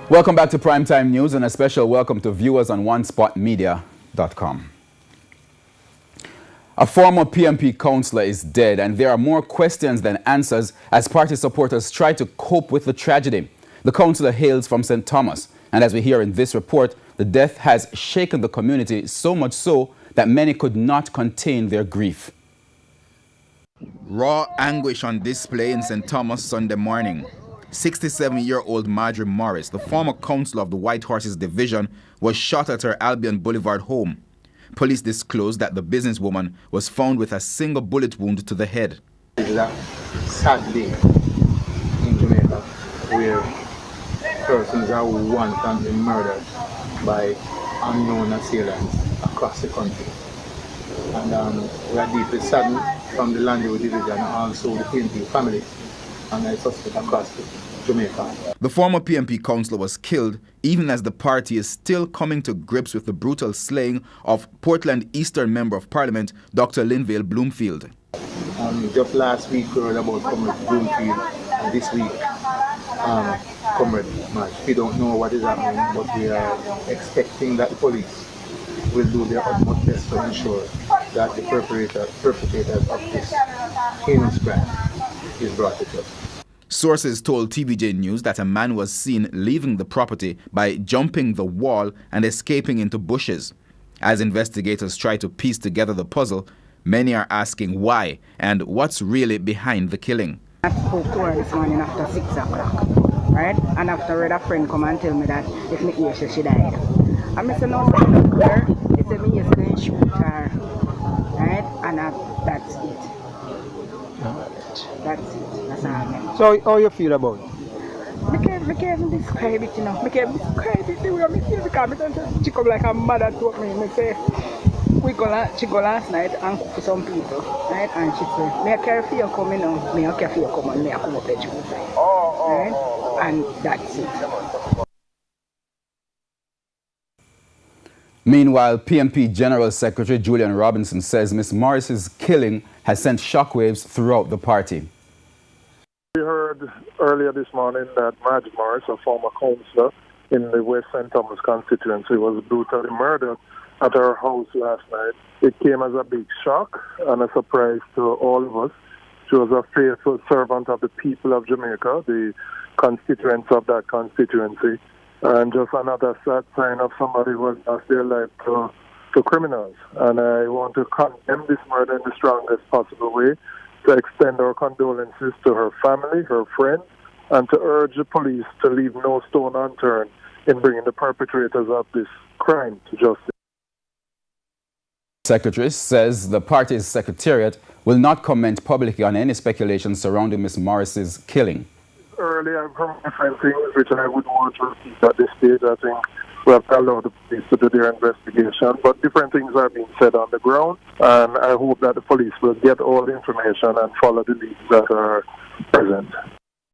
Welcome back to Primetime News, and a special welcome to viewers on OneSpotMedia.com. A former PMP councillor is dead, and there are more questions than answers as party supporters try to cope with the tragedy. The councillor hails from St. Thomas, and as we hear in this report, the death has shaken the community so much so that many could not contain their grief. Raw anguish on display in St. Thomas Sunday morning. 67-year-old Marjorie Morris, the former councillor of the White Horses Division, was shot at her Albion Boulevard home. Police disclosed that the businesswoman was found with a single bullet wound to the head. It is a sad day in Jamaica where persons are wantonly murdered by unknown assailants across the country. And we are deeply saddened from the Landau Division and also the PMP family and I suspect across Jamaica. The former PMP councillor was killed even as the party is still coming to grips with the brutal slaying of Portland Eastern Member of Parliament Dr. Linvale Bloomfield. Just last week we heard about Comrade Bloomfield, and this week Comrade March. We don't know what is happening, but we are expecting that the police will do their utmost best to ensure that the perpetrators of this heinous crime is brought to justice. Sources told TVJ News that a man was seen leaving the property by jumping the wall and escaping into bushes. As investigators try to piece together the puzzle, many are asking why and what's really behind the killing. I spoke to her this morning after 6 o'clock, right? And after a friend come and tell me that if me hear she died. And I said, no, her. He said, me yesterday shoot her, right? And that's it. That's it. That's all. So how you feel about it? I can't even describe it, you know. I can't describe it the way I feel because she come like a mother to me. I say, she go last night and cook for some people, right? And she said, I care for you coming now. I care for you coming. I come up at you. Right? And that's it. Meanwhile, PMP General Secretary Julian Robinson says Ms. Morris's killing has sent shockwaves throughout the party. We heard earlier this morning that Marjorie Morris, a former councillor in the West St. Thomas constituency, was brutally murdered at her house last night. It came as a big shock and a surprise to all of us. She was a faithful servant of the people of Jamaica, the constituents of that constituency, and just another sad sign of somebody who has lost their life to criminals. And I want to condemn this murder in the strongest possible way, to extend our condolences to her family, her friends, and to urge the police to leave no stone unturned in bringing the perpetrators of this crime to justice. Secretary says the party's secretariat will not comment publicly on any speculation surrounding Ms. Morris's killing. Earlier, I've heard different things which I would want to repeat at this stage. I think we have to allow the police to do their investigation, but different things are being said on the ground, and I hope that the police will get all the information and follow the leads that are present.